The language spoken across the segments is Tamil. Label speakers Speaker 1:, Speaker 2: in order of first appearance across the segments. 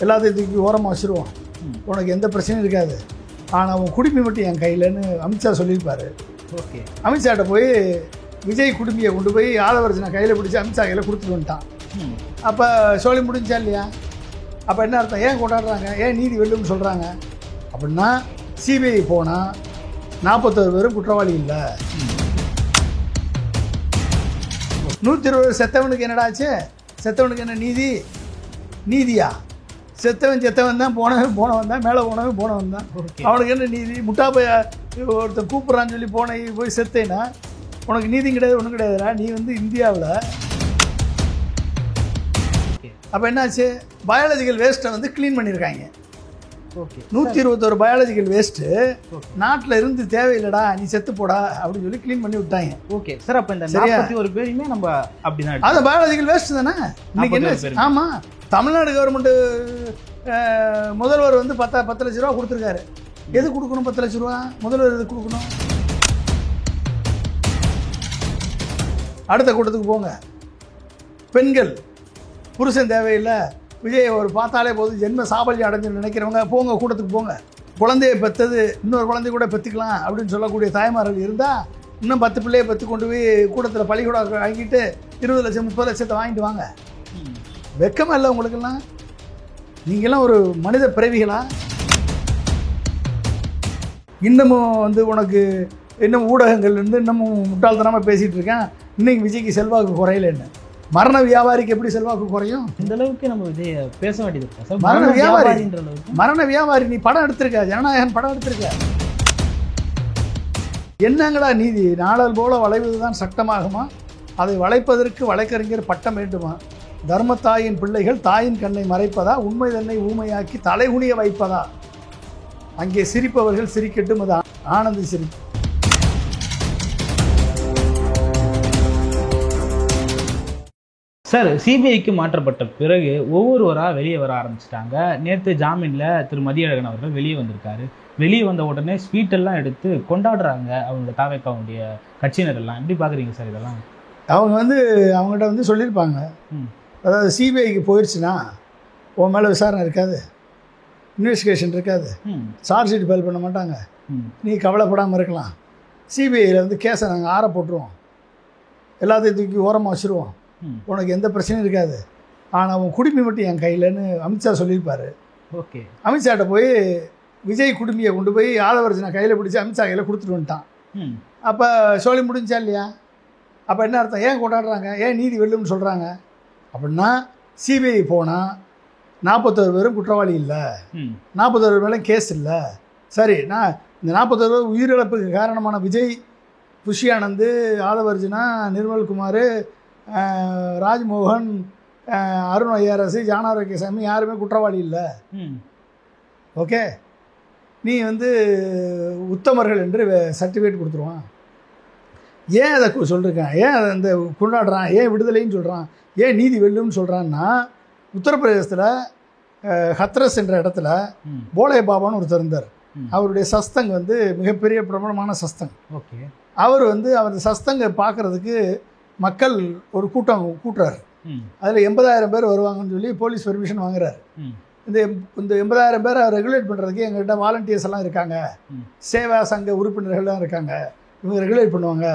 Speaker 1: எல்லாத்தையும் தூக்கி ஓரமாக வச்சுருவோம், உனக்கு எந்த பிரச்சனையும் இருக்காது, ஆனால் உன் குடுமி மட்டும் என் கையிலன்னு அமித்ஷா சொல்லியிருப்பார்.
Speaker 2: ஓகே,
Speaker 1: அமித்ஷாட்ட போய் விஜய் குடும்பியை கொண்டு போய் ஆதவர்ஜனை கையில் பிடிச்சி அமித்ஷா கையில் கொடுத்துட்டு வந்துட்டான். அப்போ சோழி முடிஞ்சா இல்லையா? அப்போ என்ன அர்த்தம்? ஏன் கொண்டாடுறாங்க, ஏன் நீதி வெல்லும்னு சொல்கிறாங்க அப்படின்னா, சிபிஐ போனால் 41 பேரும் குற்றவாளி இல்லை. 120 செத்தவனுக்கு என்னடாச்சு? செத்தவனுக்கு என்ன நீதியா? செத்தவன் தான், போனவன் தான், மேலே போனவன் தான். அவனுக்கு என்ன நீதி? முட்டாப்பைய ஒருத்தன் கூப்பிட்றான்னு சொல்லி போய் செத்தேன்னா உனக்கு நீதியும் கிடையாது, ஒன்றும் கிடையாதுடா. நீ வந்து இந்தியாவில். அப்போ என்னாச்சு? பயாலஜிக்கல் வேஸ்ட்டை வந்து க்ளீன் பண்ணியிருக்காங்க.
Speaker 2: ஓகே,
Speaker 1: 121 பயாலஜிக்கல் வேஸ்ட்டு நாட்டில் இருந்து தேவையில்லடா, நீ செத்து போடா அப்படின்னு சொல்லி க்ளீன் பண்ணி விட்டாங்க.
Speaker 2: ஓகே சார், அப்போ இந்த 41 பேருமே நம்ம அப்படிதான்,
Speaker 1: அது பயாலஜிக்கல் வேஸ்ட் தானே இன்னைக்கு என்ன? ஆமாம், தமிழ்நாடு கவர்மெண்ட்டு முதல்வர் வந்து 10 லட்ச ரூபா கொடுத்துருக்காரு. எது கொடுக்கணும் 10 லட்ச ரூபா? முதல்வர் எது கொடுக்கணும்? அடுத்த கூட்டத்துக்கு போங்க. பெண்கள், புருஷன் தேவையில்லை, விஜய் ஒரு பார்த்தாலே போதும், ஜென்ம சாபல்யம் அடைஞ்சு நினைக்கிறவங்க போங்க, கூட்டத்துக்கு போங்க. குழந்தைய பெற்றது இன்னொரு குழந்தைய கூட பெற்றுக்கலாம் அப்படின்னு சொல்லக்கூடிய தாய்மார்கள் இருந்தால் இன்னும் 10 பிள்ளையை பெற்று கொண்டு போய் கூட்டத்தில் பள்ளிக்கூடம் வாங்கிட்டு 20 லட்சம் 30 லட்சத்தை வாங்கிட்டு வாங்க. வெக்கமா இல்லை உங்களுக்கெல்லாம்? நீங்களாம் ஒரு மனித பிறவிகளா? இன்னமும் வந்து உனக்கு இன்னும் ஊடகங்கள் இருந்து இன்னமும் முட்டாள்தனமாக பேசிகிட்டு இருக்கேன். இன்னைக்கு விஜய்க்கு செல்வாக்கு குறையலன்னு. மரண வியாபாரிக்கு எப்படி செல்வாக்கு குறையும்?
Speaker 2: இந்த அளவுக்கு நம்ம விஜய் பேச வேண்டியது.
Speaker 1: மரண வியாபாரி. நீ படம் எடுத்திருக்க, ஜனநாயகன் படம் எடுத்திருக்க. என்னங்கடா நீதி? நாளல் போல வளைவது தான் சட்டமாகுமா? அதை வளைப்பதற்கு வழக்கறிஞர் பட்டம் வேண்டுமா? தர்மத்தாயின் பிள்ளைகள் தாயின் கண்ணை மறைப்பதா? உண்மை தன்னை ஊமையாக்கி தலைகுனிய வைப்பதா? அங்கே சிரிப்பவர்கள் சிரிக்கட்டும், அது ஆனந்த சிரிப்பு.
Speaker 2: சார், சிபிஐக்கு மாற்றப்பட்ட பிறகு ஒவ்வொருவராக வெளியே வர ஆரம்பிச்சிட்டாங்க. நேற்று ஜாமீனில் திரு மதியழகன் அவர்கள் வெளியே வந்திருக்காரு. வெளியே வந்த உடனே ஸ்வீட்டெல்லாம் எடுத்து கொண்டாடுறாங்க அவங்க தாவேக்காவுடைய கட்சியினர் எல்லாம். எப்படி பார்க்குறீங்க சார் இதெல்லாம்?
Speaker 1: அவங்க வந்து அவங்ககிட்ட வந்து சொல்லியிருப்பாங்க, அதாவது சிபிஐக்கு போயிடுச்சுன்னா உன் மேலே விசாரணை இருக்காது, இன்வெஸ்டிகேஷன் இருக்காது, சார்ஜ் ஷீட் ஃபைல் பண்ண மாட்டாங்க, நீ கவலைப்படாமல் இருக்கலாம், சிபிஐயில் வந்து கேஸை நாங்கள் ஆற போட்டுருவோம், எல்லாத்தையும் தூக்கி ஓரமாக வச்சுருவோம், உனக்கு எந்த பிரச்சனையும் இருக்காது, ஆனால் உன் குடுமி மட்டும் என் கையிலன்னு அமித்ஷா சொல்லியிருப்பார்.
Speaker 2: ஓகே,
Speaker 1: அமித்ஷாட்ட போய் விஜய் குடும்பியை கொண்டு போய் ஆதவர்ஜனை கையில் பிடிச்சி அமித்ஷா கையில் கொடுத்துட்டு வந்துட்டான். அப்போ சோழி முடிஞ்சா இல்லையா? அப்போ என்ன அர்த்தம்? ஏன் கொண்டாடுறாங்க, ஏன் நீதி வெல்லும்னு சொல்கிறாங்க அப்படின்னா, சிபிஐ போனால் 41 பேரும் குற்றவாளி இல்லை, 41 மேலே கேஸ் இல்லை. சரி, நான் இந்த 41 பேர் உயிரிழப்புக்கு காரணமான விஜய், புஷியானந்து, ஆதவர்ஜனா, நிர்மல்குமார், ராஜ்மோகன், அருண் ஐஆர்எஸ், ஜானாரோக்கியசாமி யாருமே குற்றவாளி இல்லை. ஓகே, நீ வந்து உத்தமர்கள் என்று சர்டிஃபிகேட் கொடுத்துருவான். ஏன் அதை சொல்லியிருக்கான்? ஏன் அதை இந்த கொண்டாடுறான்? ஏன் விடுதலைன்னு சொல்கிறான்? ஏன் நீதி வெல்லும்னு சொல்கிறான்னா, உத்தரப்பிரதேசத்தில் ஹத்ரஸ் என்ற இடத்துல போலே பாபான்னு ஒருத்தர் இருந்தார். அவருடைய சஸ்தங் வந்து மிகப்பெரிய பிரபலமான சஸ்தங்.
Speaker 2: ஓகே, அவர்
Speaker 1: வந்து அவர் சஸ்தங்கை பார்க்குறதுக்கு மக்கள் ஒரு கூட்டுறாரு. அதில் 80,000 பேர் வருவாங்கன்னு சொல்லி போலீஸ் பெர்மிஷன் வாங்குறாரு. இந்த 80,000 பேரை ரெகுலேட் பண்ணுறதுக்கு எங்கள்கிட்ட வாலண்டியர்ஸ் எல்லாம் இருக்காங்க, சேவா சங்க உறுப்பினர்கள்லாம் இருக்காங்க, இவங்க ரெகுலேட் பண்ணுவாங்க,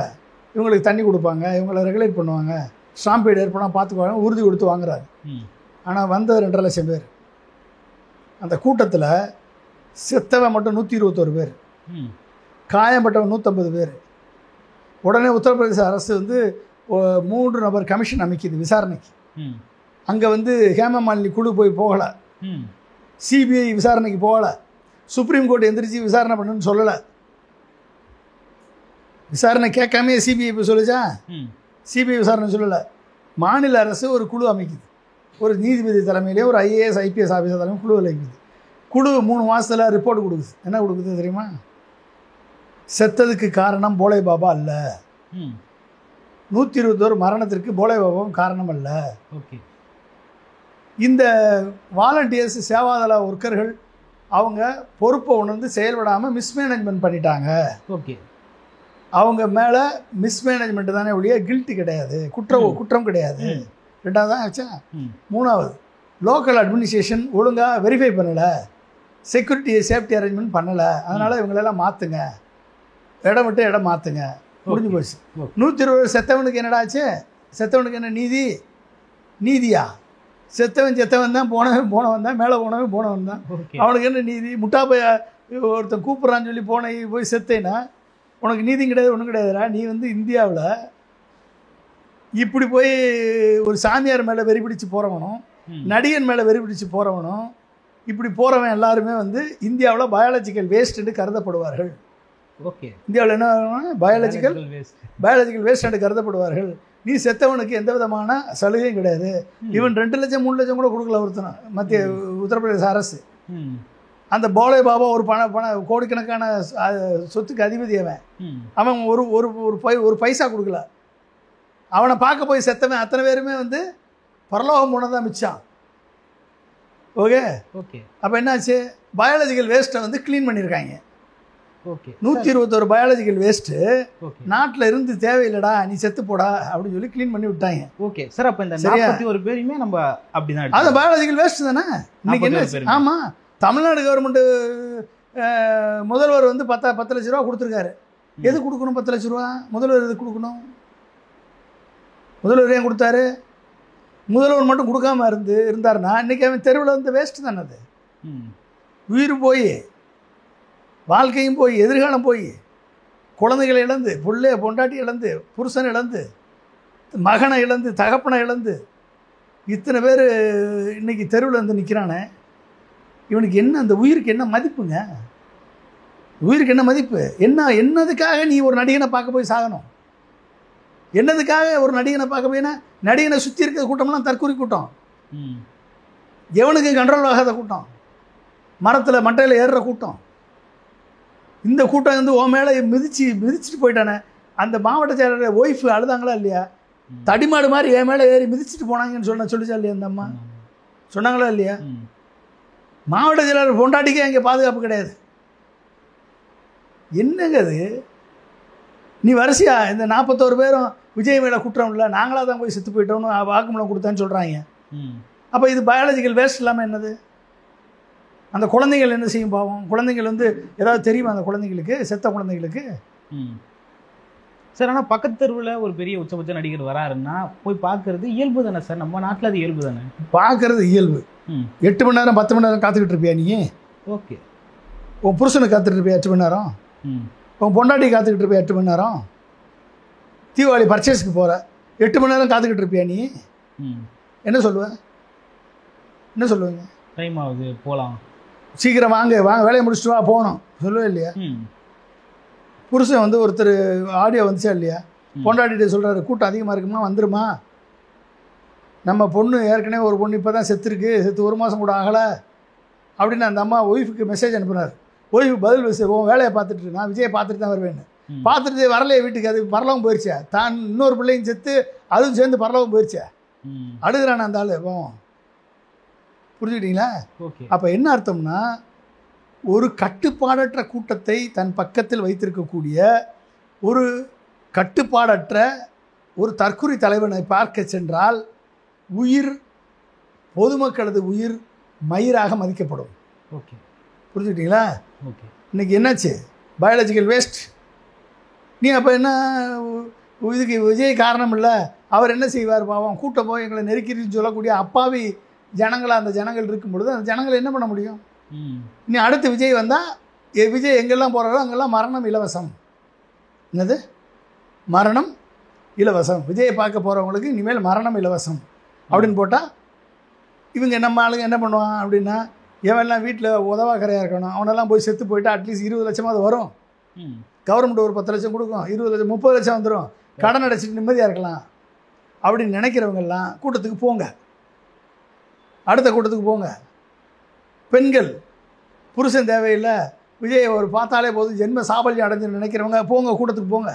Speaker 1: இவங்களுக்கு தண்ணி கொடுப்பாங்க, இவங்களை ரெகுலேட் பண்ணுவாங்க, ஸ்டாம்பீடு ஏற்படாமல் பார்த்துக்குவாங்க, உறுதி கொடுத்து வாங்குறாரு. ஆனால் வந்த 2.5 லட்சம் பேர். அந்த கூட்டத்தில் செத்தவன் மட்டும் 121 பேர், காயம்பட்டவன் 150 பேர். உடனே உத்தரப்பிரதேச அரசு வந்து 3 நபர் கமிஷன் அமைக்குது விசாரணைக்கு. அங்கே வந்து ஹேமா மாலினி குழு போகலை, சிபிஐ விசாரணைக்கு போகலை, சுப்ரீம் கோர்ட் எந்திரிச்சு விசாரணை பண்ணுன்னு சொல்லலை. விசாரணை கேட்காமே சிபிஐ இப்போ சொல்லிச்சா? சிபிஐ விசாரணை சொல்லலை. மாநில அரசு ஒரு குழு அமைக்குது, ஒரு நீதிபதி தலைமையிலே ஒரு ஐஏஎஸ் ஐபிஎஸ் ஆஃபீஸர் தலைமை குழு அமைக்குது. குழு 3 மாதத்தில் ரிப்போர்ட் கொடுக்குது. என்ன கொடுக்குது தெரியுமா? செத்ததுக்கு காரணம் போலே பாபா அல்ல, 121 மரணத்திற்கு போலே பாபாவும் காரணம் அல்ல.
Speaker 2: ஓகே,
Speaker 1: இந்த வாலண்டியர்ஸ் சேவாதள ஒர்க்கர்கள் அவங்க பொறுப்பை உணர்ந்து செயல்படாமல் மிஸ்மேனேஜ்மெண்ட் பண்ணிட்டாங்க.
Speaker 2: ஓகே,
Speaker 1: அவங்க மேலே மிஸ்மேனேஜ்மெண்ட் தானே ஒழிய கில்ட்டி கிடையாது, குற்றம் கிடையாது. 2வது தான் ஆச்சா. 3வது லோக்கல் அட்மினிஸ்ட்ரேஷன் ஒழுங்காக வெரிஃபை பண்ணலை, செக்யூரிட்டி சேஃப்டி அரேஞ்ச்மெண்ட் பண்ணலை, அதனால் இவங்களெல்லாம் மாற்றுங்க, இடம் விட்டு இடம் மாற்றுங்க, முடிஞ்சு போச்சு. 120 செத்தவனுக்கு என்னடா ஆச்சு? செத்தவனுக்கு என்ன நீதியா? செத்தவன் தான், போனவன் தான், மேலே போனவன் தான். அவனுக்கு என்ன நீதி? முட்டாப்பைய ஒருத்தன் கூப்பிட்றான்னு சொல்லி போய் செத்தேன்னா உனக்கு நீதியும் கிடையாது, ஒன்றும் கிடையாதுடா. நீ வந்து இந்தியாவில் இப்படி போய் ஒரு சாமியார் மேலே வெறி பிடிச்சி போகிறவனும், நடிகன் மேலே வெறி பிடிச்சி போகிறவனும், இப்படி போகிறவன் எல்லாருமே வந்து இந்தியாவில் பயாலஜிக்கல் வேஸ்ட்டுன்னு கருதப்படுவார்கள்.
Speaker 2: ஓகே,
Speaker 1: இந்தியாவில் என்ன பயாலஜிக்கல் வேஸ்ட் என்று கருதப்படுவார்கள். நீ செத்தவனுக்கு எந்த விதமான சலுகையும் கிடையாது. இவன் 2 லட்சம் 3 லட்சம் கூட கொடுக்கல ஒருத்தனும். மத்திய உத்தரப்பிரதேச அரசு அந்த போலே பாபா ஒரு கோடிக்கணக்கான சொத்துக்கு அதிபதி. அவன் ஒரு பைசா கொடுக்கல. அவனை பார்க்க போய் செத்தவன் அத்தனை பேருமே வந்து பரலோகம் போனதான் மிச்சம். ஓகே, அப்போ என்னாச்சு? பயாலஜிக்கல் வேஸ்ட்டை வந்து க்ளீன் பண்ணியிருக்காங்க. 121 பயாலஜிக்கல் வேஸ்ட்டு நாட்டில் இருந்து தேவையில்லடா, நீ செத்து போடா அப்படின்னு சொல்லி க்ளீன் பண்ணி விட்டாங்க.
Speaker 2: ஓகே சார், அப்போ இந்த 41 பேருமே நம்ம அப்படிதான்,
Speaker 1: அது பயாலஜிக்கல் வேஸ்ட் தானே இன்னைக்கு என்ன? ஆமாம், தமிழ்நாடு கவர்மெண்ட்டு முதல்வர் வந்து 10 லட்ச ரூபா கொடுத்துருக்காரு. எது கொடுக்கணும் 10 லட்ச ரூபா? முதல்வர் எது கொடுக்கணும்? முதல்வர் ஏன் கொடுத்தாரு? முதல்வர் மட்டும் கொடுக்காம இருந்தாருன்னா இன்றைக்கி அவன் தெருவில் வந்து வேஸ்ட்டு தானே. அது உயிர் போய், வாழ்க்கையும் போய், எதிர்காலம் போய், குழந்தைகளை இழந்து, பொண்டாட்டி இழந்து, புருஷனை இழந்து, மகனை இழந்து, தகப்பனை இழந்து, இத்தனை பேர் இன்றைக்கி தெருவில் வந்து நிற்கிறானே. இவனுக்கு என்ன, அந்த உயிருக்கு என்ன மதிப்புங்க? உயிருக்கு என்ன மதிப்பு? என்னதுக்காக நீ ஒரு நடிகனை பார்க்க போய் சாகணும்? என்னதுக்காக ஒரு நடிகனை பார்க்க போயினா? நடிகனை சுற்றி இருக்கிற கூட்டம்லாம் தற்கொலை கூட்டம், எவனுக்கு கண்ட்ரோல் ஆகாத கூட்டம், மட்டையில் ஏறுற கூட்டம். இந்த கூட்டம் வந்து உன் மேலே மிதிச்சுட்டு போயிட்டானே. அந்த மாவட்ட செயலர் ஒய்ஃபு அழுதாங்களா இல்லையா? தடிமாடு மாதிரி என் மேலே ஏறி மிதிச்சுட்டு போனாங்கன்னு சொல்லிச்சா இல்லையா? அந்த அம்மா சொன்னாங்களா இல்லையா? மாவட்ட செயலர் பொண்டாட்டிக்கே அங்கே பாதுகாப்பு கிடையாது. என்னங்க அது? நீ வரிசையா இந்த 41 பேரும் விஜய் மேலே குற்றம் இல்லை, நாங்களாக தான் போய் செத்து போயிட்டோம்னு வாக்குமூலம் கொடுத்தான்னு சொல்கிறாங்க. அப்போ இது பயாலஜிக்கல் வேஸ்ட் இல்லாமல் என்னது? அந்த குழந்தைகள் என்ன செய்யும் பாவம்? குழந்தைகள் வந்து ஏதாவது தெரியுமா அந்த குழந்தைங்களுக்கு, செத்த குழந்தைங்களுக்கு?
Speaker 2: சார், ஆனால் பக்கத்து தெருவில் ஒரு பெரிய உச்சபட்ச நடிகர் வராருன்னா போய் பார்க்கறது இயல்பு தானே சார்? நம்ம நாட்டில் அது இயல்பு தானே? பார்க்கறது இயல்பு. 8 மணி நேரம் 10 மணி நேரம் காத்துக்கிட்டு இருப்பியா நீ? ஓகே, உன் புருஷனுக்கு காத்துட்டு இருப்பியா 8 மணி நேரம்? உன் பொண்டாட்டி காத்துக்கிட்டு இருப்பியா 8 மணி நேரம்? தீபாவளி பர்ச்சேஸ்க்கு போகிற 8 மணி நேரம் காத்துக்கிட்டு இருப்பியா நீ? என்ன சொல்லுவேன்? என்ன சொல்லுவீங்க? டைம் ஆகுது, போகலாம், சீக்கிரம் வாங்க வேலையை முடிச்சுட்டு வா, போகணும் சொல்லுவே இல்லையா? புருஷன் வந்து ஒருத்தர் ஆடியோ வந்துச்சா இல்லையா? பொண்டாட்டிகிட்ட சொல்கிறாரு, கூட்டம் அதிகமாக இருக்குமா, வந்துருமா, நம்ம பொண்ணு ஏற்கனவே ஒரு பொண்ணு இப்போ தான் செத்து 1 மாதம் கூட ஆகலை அப்படின்னு அந்த அம்மா ஒய்ஃபுக்கு மெசேஜ் அனுப்புனார். ஒய்ஃபு பதில் உன் வேலையை பார்த்துட்டு, நான் விஜயை பார்த்துட்டு தான் வருவேன்னு. பார்த்துட்டு வரலையே வீட்டுக்கு, அது பரலவும் போயிடுச்சா, தான் இன்னொரு பிள்ளையும் செத்து அதுவும் சேர்ந்து பரலவும் போயிடுச்சா, அழுகிறான அந்த ஆள். போவோம், புரிஞ்சுக்கிட்டீங்களா? அப்போ என்ன அர்த்தம்னா, ஒரு கட்டுப்பாடற்ற கூட்டத்தை தன் பக்கத்தில் வைத்திருக்கக்கூடிய ஒரு கட்டுப்பாடற்ற ஒரு தற்குறி தலைவனை பார்க்க சென்றால் உயிர், பொதுமக்களது உயிர் மயிராக மதிக்கப்படும். ஓகே, புரிஞ்சுக்கிட்டீங்களா? ஓகே, இன்றைக்கி என்னாச்சு? Biological waste. நீ அப்போ என்ன, இதுக்கு விஜய் காரணம் இல்லை, அவர் என்ன செய்வார் பாவம்? கூட்டம் போய் எங்களை நெருக்கின்னு சொல்லக்கூடிய அப்பாவி ஜனங்களாக அந்த ஜனங்கள் இருக்கும் பொழுது அந்த ஜனங்களை என்ன பண்ண முடியும்? நீ அடுத்து விஜய் வந்தால், விஜய் எங்கெல்லாம் போகிறாரோ அங்கெல்லாம் மரணம் இலவசம். என்னது மரணம் இலவசம்? விஜயை பார்க்க போகிறவங்களுக்கு இனிமேல் மரணம் இலவசம் அப்படின்னு போட்டால் இவங்க நம்ம ஆளுங்க என்ன பண்ணுவான் அப்படின்னா, எவெல்லாம் வீட்டில் உதவாக்கரையாக இருக்கணும் அவனெல்லாம் போய் செத்து போயிட்டா அட்லீஸ்ட் 20 லட்சமாவது வரும். கவர்மெண்ட் ஒரு 10 லட்சம் கொடுக்கும், 20 லட்சம் 30 லட்சம் வந்துடும், கடன் அடைச்சிட்டு நிம்மதியாக இருக்கலாம் அப்படின்னு நினைக்கிறவங்கெல்லாம் கூட்டத்துக்கு போங்க, அடுத்த கூட்டத்துக்கு போங்க. பெண்கள் புருஷன் தேவையில்லை, விஜய் ஒரு பார்த்தாலே போதும் ஜென்ம சாபல்யம் அடைஞ்சுன்னு நினைக்கிறவங்க போங்க, கூட்டத்துக்கு போங்க.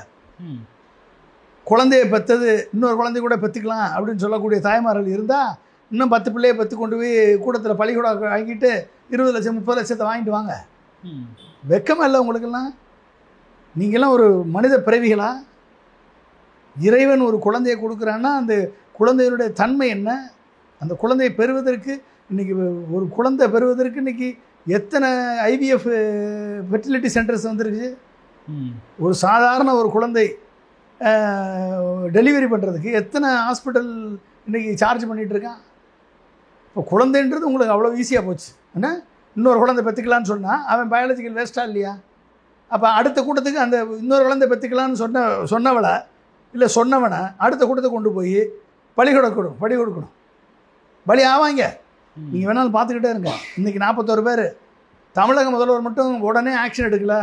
Speaker 2: குழந்தைய பெற்றது இன்னொரு குழந்தை கூட பெற்றுக்கலாம் அப்படின்னு சொல்லக்கூடிய தாய்மார்கள் இருந்தால் இன்னும் 10 பிள்ளையை பெற்று கொண்டு போய் கூட்டத்தில் பள்ளிக்கூட வாங்கிட்டு 20 லட்சம் 30 லட்சத்தை வாங்கிட்டு வாங்க. வெக்கமாக இல்லை உங்களுக்கெல்லாம்? நீங்கள்லாம் ஒரு மனித பிறவிகளா? இறைவன் ஒரு குழந்தையை கொடுக்குறான்னா அந்த குழந்தையினுடைய தன்மை என்ன? அந்த குழந்தையை பெறுவதற்கு
Speaker 1: இன்றைக்கி ஒரு குழந்தை பெறுவதற்கு இன்றைக்கி எத்தனை ஐவிஎஃப் ஃபெர்டிலிட்டி சென்டர்ஸ் வந்துருக்கு. ஒரு சாதாரண ஒரு குழந்தை டெலிவரி பண்ணுறதுக்கு எத்தனை ஹாஸ்பிட்டல் இன்றைக்கி சார்ஜ் பண்ணிகிட்ருக்கான். இப்போ குழந்தைன்றது உங்களுக்கு அவ்வளோ ஈஸியாக போச்சு. என்ன இன்னொரு குழந்தை பெற்றுக்கலான்னு சொன்னால் அவன் பயாலஜிக்கல் வேஸ்ட்டாக இல்லையா? அப்போ அடுத்த கூட்டத்துக்கு அந்த இன்னொரு குழந்தை பெற்றுக்கலான்னு சொன்னவளை இல்லை சொன்னவனை அடுத்த கூட்டத்தை கொண்டு போய் பலி கொடுக்கணும். பலி ஆவாங்க. நீங்கள் வேணாலும் பார்த்துக்கிட்டே இருங்க. இன்றைக்கி 41 பேர். தமிழக முதல்வர் மட்டும் உடனே ஆக்ஷன் எடுக்கலை,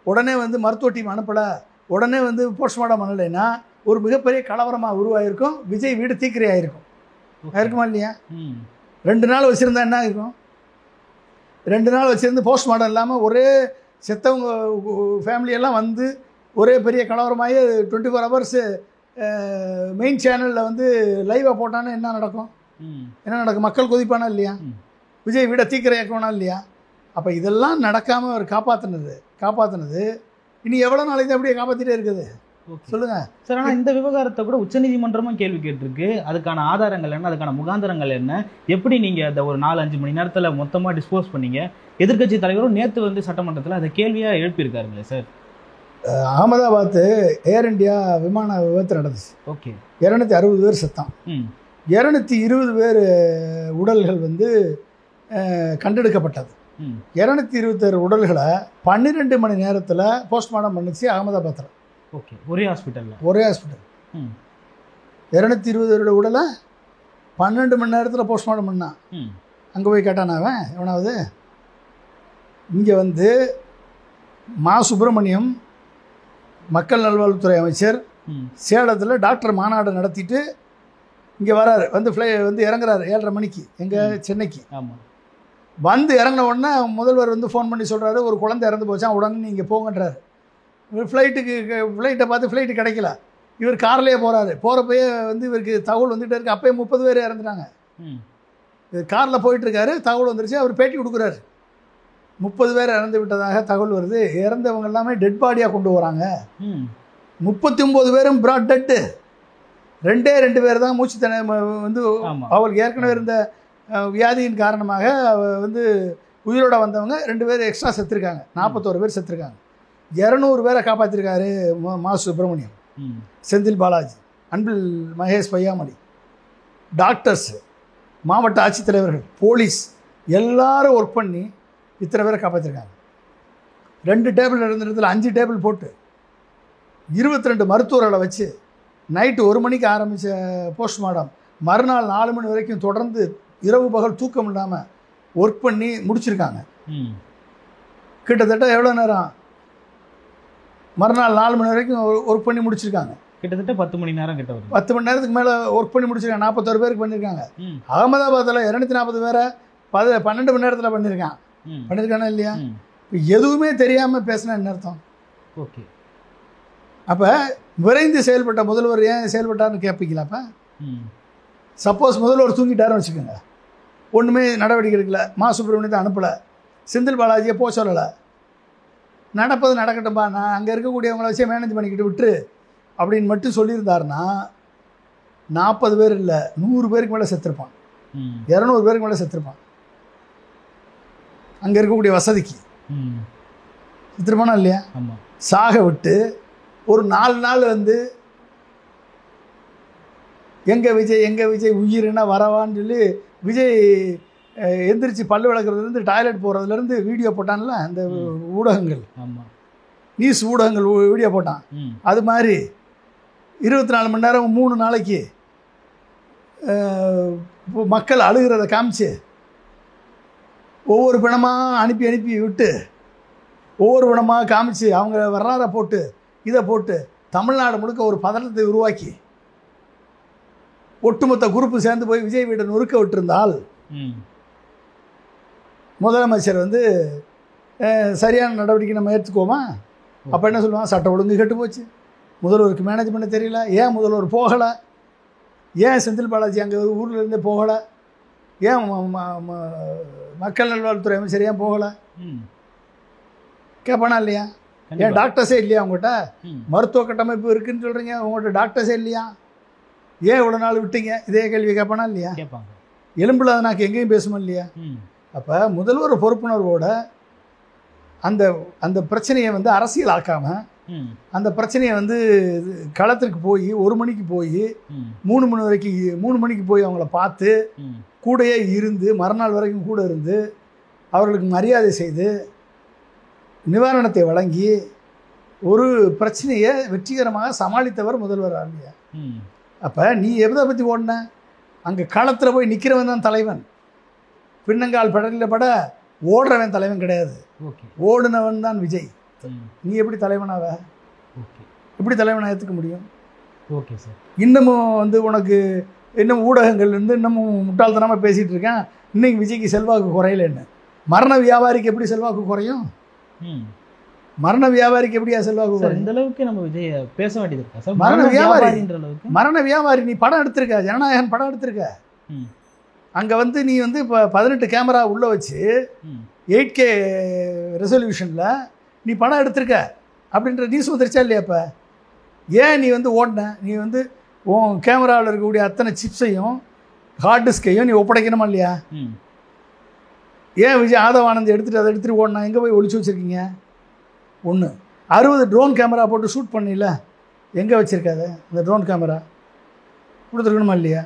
Speaker 1: உடனே வந்து மருத்துவ டீம் அனுப்பலை, உடனே வந்து போஸ்ட்மார்ட்டம் பண்ணலைன்னா ஒரு மிகப்பெரிய கலவரமாக உருவாயிருக்கும். விஜய் வீடு தீக்கிரை ஆகிருக்கும். ஆயிருக்குமா இல்லையா? 2 நாள் வச்சுருந்தா என்ன ஆகிருக்கும்? 2 நாள் வச்சுருந்து போஸ்ட்மார்ட்டம் இல்லாமல் ஒரே செத்தவங்க ஃபேமிலியெல்லாம் வந்து ஒரே பெரிய கலவரமாகி 24 ஹவர்ஸு மெயின் சேனலில் வந்து லைவாக போட்டான்னு என்ன நடக்கும்? என்ன நடக்கும்? மக்கள் கொதிப்பானா இல்லையா? விஜய் வீடை தீக்கிரையாக்குவானா இல்லையா? அப்போ இதெல்லாம் நடக்காமல் அவர் காப்பாற்றினது இனி எவ்வளோ நாளைக்கு அப்படியே காப்பாற்றிட்டே இருக்குது? சொல்லுங்கள்
Speaker 2: சார். ஆனால் இந்த விவகாரத்தை கூட உச்சநீதிமன்றமும் கேள்வி கேட்டிருக்கு. அதுக்கான ஆதாரங்கள் என்ன, அதுக்கான முகாந்திரங்கள் என்ன, எப்படி நீங்கள் அந்த ஒரு 4-5 மணி நேரத்தில் மொத்தமாக டிஸ்போஸ் பண்ணீங்க? எதிர்க்கட்சி தலைவரும் நேற்று வந்து சட்டமன்றத்தில் அதை கேள்வியாக எழுப்பியிருக்காருங்களே சார்.
Speaker 1: அகமதாபாத்து ஏர் இண்டியா விமான விபத்து நடந்துச்சு.
Speaker 2: ஓகே.
Speaker 1: 260 பேர் செத்தான். 220 பேர் உடல்கள் வந்து கண்டெடுக்கப்பட்டது. 221 உடல்களை 12 மணி நேரத்தில் போஸ்ட்மார்ட்டம் பண்ணிச்சு அகமதாபாத்தில்.
Speaker 2: ஓகே. ஒரே ஹாஸ்பிட்டல்
Speaker 1: 220 உடலை 12 மணி நேரத்தில் போஸ்ட்மார்ட்டம் பண்ணான். அங்கே போய் கேட்டான் அவன் எவனாவது. இங்கே வந்து மா சுப்பிரமணியம் மக்கள் நல்வாழ்வுத்துறை அமைச்சர் சேலத்தில் டாக்டர் மாநாடு நடத்திட்டு இங்கே வராரு. வந்து இறங்குறாரு 7:30 மணிக்கு எங்கள் சென்னைக்கு.
Speaker 2: ஆமாம்.
Speaker 1: வந்து இறங்கின உடனே முதல்வர் வந்து ஃபோன் பண்ணி சொல்கிறாரு, ஒரு குழந்தை இறந்து போச்சான், உடனே நீங்கள் போங்கன்றாரு. ஃப்ளைட்டை பார்த்து ஃப்ளைட்டு கிடைக்கல. இவர் கார்லேயே போகிறப்பயே வந்து இவருக்கு தகவல் வந்துகிட்டே இருக்குது. அப்போயே 30 பேர் இறந்துட்டாங்க. இவர் காரில் போயிட்டுருக்காரு, தகவல் வந்துருச்சு. அவர் பேட்டி கொடுக்குறாரு. 30 பேர் இறந்து விட்டதாக தகவல் வருது. இறந்தவங்க எல்லாமே டெட் பாடியாக கொண்டு வராங்க. 39 பேரும் பிராட் டெட்டு. 2 பேர் தான் மூச்சு வந்து அவளுக்கு ஏற்கனவே இருந்த வியாதியின் காரணமாக வந்து உயிரோட வந்தவங்க 2 பேர் எக்ஸ்ட்ரா செத்துருக்காங்க. 41 பேர் செத்துருக்காங்க. 200 பேரை காப்பாற்றிருக்காரு மா சுப்பிரமணியம், செந்தில் பாலாஜி, அன்பில் மகேஷ் பையாமணி, டாக்டர்ஸ், மாவட்ட ஆட்சித்தலைவர்கள், போலீஸ் எல்லாரும் ஒர்க் பண்ணி இத்தனை பேரை காப்பாற்றிருக்காங்க. 2 டேபிள் இருந்த இடத்துல 5 டேபிள் போட்டு 22 மருத்துவர்களை வச்சு நைட்டு 1 மணிக்கு ஆரம்பித்த போஸ்ட்மார்ட்டம் மறுநாள் 4 மணி வரைக்கும் தொடர்ந்து இரவு பகல் தூக்கம் இல்லாமல் ஒர்க் பண்ணி முடிச்சிருக்காங்க. கிட்டத்தட்ட எவ்வளோ நேரம்? மறுநாள் 4 மணி வரைக்கும் ஒர்க் பண்ணி முடிச்சிருக்காங்க.
Speaker 2: கிட்டத்தட்ட 10 மணி நேரம் கிட்ட வருது.
Speaker 1: 10 மணி நேரத்துக்கு மேலே ஒர்க் பண்ணி முடிச்சிருக்காங்க. 41 பேருக்கு பண்ணியிருக்காங்க. அகமதாபாத்தில் 240 பேரை 12 மணி நேரத்தில் பண்ணியிருக்கானா இல்லையா? எதுவுமே தெரியாமல் பேசினா என்ன அர்த்தம்?
Speaker 2: ஓகே.
Speaker 1: அப்போ விரைந்து செயல்பட்ட முதல்வர் ஏன் செயல்பட்டார்னு கேட்பீங்களா? அப்போ சப்போஸ் முதல்வர் தூங்கிட்டாருன்னு வச்சுக்கோங்க, ஒன்றுமே நடவடிக்கை எடுக்கல, மா சுப்பிரமணியத்தை அனுப்பலை, செந்தில் பாலாஜியை போக சொல்லலை, நடப்பது நடக்கட்டும்பா, நான் அங்கே இருக்கக்கூடியவங்கள வச்சே மேனேஜ் பண்ணிக்கிட்டு விட்டுரு அப்படின்னு மட்டும் சொல்லியிருந்தாருன்னா 40 பேர் இல்லை 100 பேருக்கு மேலே செத்துருப்பான். 200 பேருக்கு மேலே செத்துருப்பான். அங்கே இருக்கக்கூடிய வசதிக்கு செத்துருப்பானா இல்லையா? சாக விட்டு ஒரு 4 நாள் வந்து எங்கே விஜய் உயிரினா வரவான்னு சொல்லி விஜய் எந்திரிச்சு பல்லு விளக்குறதுலேருந்து டாய்லெட் போகிறதுலேருந்து வீடியோ போட்டான்ல அந்த ஊடகங்கள், நியூஸ் ஊடகங்கள் வீடியோ போட்டான். அது மாதிரி 24 மணி நேரம் 3 நாளைக்கு மக்கள் அழுகிறத காமிச்சு ஒவ்வொரு பிணமாக அனுப்பி விட்டு ஒவ்வொரு பிணமாக காமிச்சு அவங்க வரலாறை போட்டு இதை போட்டு தமிழ்நாடு முழுக்க ஒரு பதட்டத்தை உருவாக்கி ஒட்டுமொத்த குரூப்பு சேர்ந்து போய் விஜய் வீட்டை நொறுக்க விட்டிருந்தால் முதலமைச்சர் வந்து சரியான நடவடிக்கை நம்ம ஏற்றுக்குவோமா? அப்போ என்ன சொல்லுவான்? சட்ட ஒழுங்கு கெட்டு போச்சு, முதல்வருக்கு மேனேஜ் பண்ண தெரியல, ஏன் முதல்வர் போகலை, ஏன் செந்தில் பாலாஜி அங்கே ஊரில் இருந்தே போகலை, ஏன் மக்கள் நல்வாழ்வுத்துறை அமைச்சர் ஏன் போகலை கேட்பானா இல்லையா? ஏன் டாக்டர்ஸே இல்லையா உங்கள்கிட்ட? மருத்துவ கட்டமைப்பு இருக்குதுன்னு சொல்கிறீங்க, உங்கள்கிட்ட டாக்டர்ஸே இல்லையா? ஏன் இவ்வளோ நாள் விட்டீங்க? இதே கேள்வி கேட்பானா இல்லையா?
Speaker 2: கேட்பாங்க.
Speaker 1: எலும்பில்லாத நாக்கு எங்கேயும் பேசுமா இல்லையா? அப்போ முதல்வர் பொறுப்புணர்வோட அந்த அந்த பிரச்சனையை வந்து அரசியல் ஆக்காமல் அந்த பிரச்சனையை வந்து களத்திற்கு போய் 1 மணிக்கு போய் 3 மணிக்கு போய் அவங்கள பார்த்து கூடையே இருந்து மறுநாள் வரைக்கும் கூட இருந்து அவர்களுக்கு மரியாதை செய்து நிவாரணத்தை வழங்கி ஒரு பிரச்சனையை வெற்றிகரமாக சமாளித்தவர் முதல்வர் இல்லையா? அப்போ நீ எதை பற்றி ஓடின? அங்கே களத்தில் போய் நிற்கிறவன் தான் தலைவன். பின்னங்கால் படலில் பட ஓடுறவன் தலைவன் கிடையாது. ஓடுனவன் தான் விஜய். நீ எப்படி தலைவனாக எப்படி தலைவனாக ஏற்றுக்க முடியும்?
Speaker 2: Okay sir.
Speaker 1: இன்னமும் வந்து உனக்கு இன்னும் ஊடகங்கள் வந்து இன்னமும் முட்டாள்தனமாக பேசிகிட்டு இருக்கேன். இன்னைக்கு விஜய்க்கு செல்வாக்கு குறையலன்னு. மரண வியாபாரிக்கு எப்படி செல்வாக்கு குறையும்? மரண வியாபாரிக்கு எப்படியா செல்வாக்கு குறையும்?
Speaker 2: இந்த அளவுக்கு நம்ம விஜய் பேச வேண்டியது இருக்கா சார்?
Speaker 1: மரண வியாபாரி. நீ படம் எடுத்திருக்க, ஜனநாயகன் படம் எடுத்திருக்க. அங்கே வந்து நீ வந்து இப்போ 18 கேமரா உள்ளே வச்சு 8K ரெசல்யூஷனில் நீ படம் எடுத்திருக்க அப்படின்ற நியூஸ் வந்துருச்சா இல்லையா? இப்போ ஏன் நீ வந்து ஓடின? நீ வந்து உன் கேமராவில் இருக்கக்கூடிய அத்தனை சிப்ஸையும் ஹார்ட் டிஸ்கையும் நீ ஒப்படைக்கணுமா இல்லையா? ஏன் விஜய் ஆதவானந்த் அதை எடுத்துகிட்டு ஓடினா? எங்கே போய் ஒழிச்சு வச்சுருக்கீங்க? 60 ட்ரோன் கேமரா போட்டு ஷூட் பண்ணில, எங்கே வச்சுருக்காது அந்த ட்ரோன் கேமரா? கொடுத்துருக்கணுமா இல்லையா?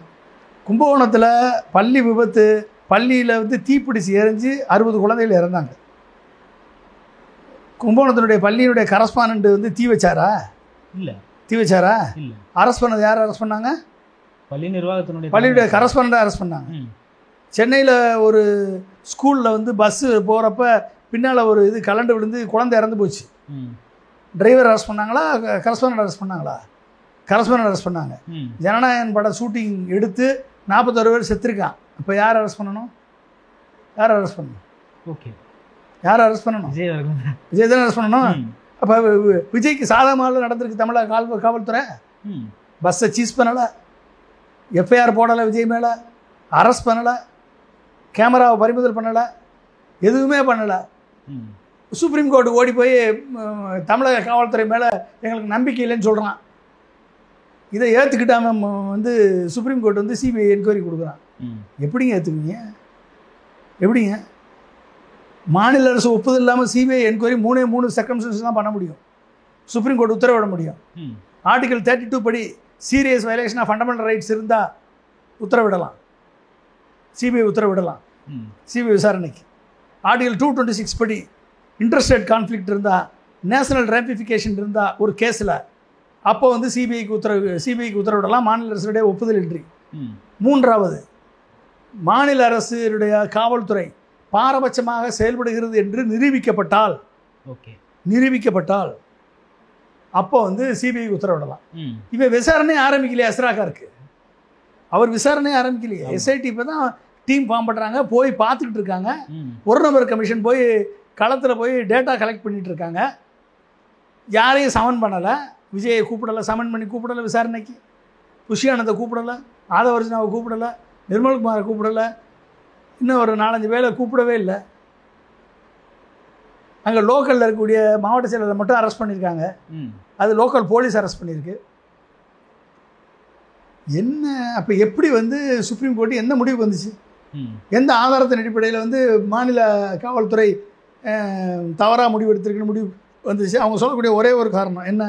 Speaker 1: கும்பகோணத்தில் பள்ளி விபத்து, பள்ளியில் வந்து தீப்பிடிச்சு எரிஞ்சு 60 குழந்தைகள் இறந்தாங்க. கும்பகோணத்தினுடைய பள்ளியினுடைய கரஸ்பாண்டன்ட் வந்து தீ வச்சாரா?
Speaker 2: இல்லை.
Speaker 1: தீ வச்சாரா?
Speaker 2: இல்லை.
Speaker 1: அரெஸ்ட் பண்ணது யார் அரெஸ்ட் பண்ணாங்க?
Speaker 2: பள்ளி நிர்வாகத்தினுடைய
Speaker 1: பள்ளியுடைய கரஸ்பாண்டை அரெஸ்ட் பண்ணாங்க. சென்னையில் ஒரு ஸ்கூலில் வந்து பஸ்ஸு போகிறப்ப பின்னால் ஒரு இது கலண்டு விழுந்து குழந்தை இறந்து போச்சு. டிரைவர் அரெஸ்ட் பண்ணாங்களா? கரஸ்பாண்டன்ட் அரெஸ்ட் பண்ணாங்களா? கரஸ்பாண்டன்ட் அரெஸ்ட் பண்ணாங்க. ஜனநாயகன் பட ஷூட்டிங் எடுத்து 41 பேர் செத்துருக்கான். இப்போ யார் அரெஸ்ட் பண்ணணும்? யார் அரெஸ்ட் பண்ணணும்?
Speaker 2: ஓகே,
Speaker 1: யார் அரெஸ்ட் பண்ணணும்? விஜய் தானே அரெஸ்ட் பண்ணணும். அப்போ விஜய்க்கு சாதகமாக நடந்திருக்கு தமிழக காவல்துறை. பஸ்ஸை சீஸ் பண்ணலை, எஃப்ஐஆர் போடலை, விஜய் மேலே அரெஸ்ட் பண்ணலை, கேமராவை பறிமுதல் பண்ணலை, எதுவுமே பண்ணலை. சுப்ரீம் கோர்ட்டு ஓடி போய் தமிழக காவல்துறை மேலே எங்களுக்கு நம்பிக்கை இல்லைன்னு சொல்கிறான். இதை ஏற்றுக்கிட்டாம வந்து சுப்ரீம் கோர்ட் வந்து சிபிஐ என்கொயரி கொடுக்குறான். எப்படிங்க ஏற்றுக்குவீங்க? எப்படிங்க? மாநில அரசு ஒப்புதல் இல்லாமல் சிபிஐ என்கொயரி 3 சர்க்கம்ஸ்டன்சஸ் தான் பண்ண முடியும். சுப்ரீம் கோர்ட் உத்தரவிட முடியும். ஆர்டிகல் 32 படி serious violation of fundamental rights இருந்தால் உத்தரவிடலாம், சிபிஐ உத்தரவிடலாம் சிபிஐ விசாரணைக்கு. ஆர்டிகல் 226 படி இன்டர்ஸ்டேட் கான்ஃப்ளிக்ட் இருந்தால், நேஷனல் ரேமிஃபிகேஷன் இருந்தால் ஒரு கேஸில், அப்போ வந்து சிபிஐக்கு உத்தரவிடலாம், மாநில அரசுடைய ஒப்புதல் இன்றி. 3வது, மாநில அரசுடைய காவல்துறை பாரபட்சமாக செயல்படுகிறது என்று நிரூபிக்கப்பட்டால் அப்போ வந்து சிபிஐ உத்தரவிடலாம். இப்போ விசாரணை ஆரம்பிக்கலையே அஸ்ராகாருக்கு, அவர் விசாரணை ஆரம்பிக்கலையே. எஸ்ஐடி இப்போ தான் டீம் ஃபார்ம் பண்ணுறாங்க, போய் பார்த்துக்கிட்டு இருக்காங்க. ஒரு நபர் கமிஷன் போய் களத்தில் போய் டேட்டா கலெக்ட் பண்ணிகிட்டு இருக்காங்க. யாரையும் சமன் பண்ணலை, விஜயை கூப்பிடலை, சமன் பண்ணி கூப்பிடலை விசாரணைக்கு. புஷியானந்தை கூப்பிடலை, ஆதவர்ஜனாவை கூப்பிடலை, நிர்மல்குமாரை கூப்பிடலை, இன்னும் ஒரு 4-5 பேரை கூப்பிடவே இல்லை. அங்கே லோக்கலில் இருக்கக்கூடிய மாவட்ட செயலரை மட்டும் அரெஸ்ட் பண்ணியிருக்காங்க. அது லோக்கல் போலீஸ் அரெஸ்ட் பண்ணியிருக்கு. என்ன அப்போ எப்படி வந்து சுப்ரீம் கோர்ட்டு எந்த முடிவுக்கு வந்துச்சு? எந்த ஆதாரத்தின் அடிப்படையில் வந்து மாநில காவல்துறை தவறாக முடிவு எடுத்திருக்குன்னு முடிவு வந்துச்சு? அவங்க சொல்லக்கூடிய ஒரே ஒரு காரணம் என்ன?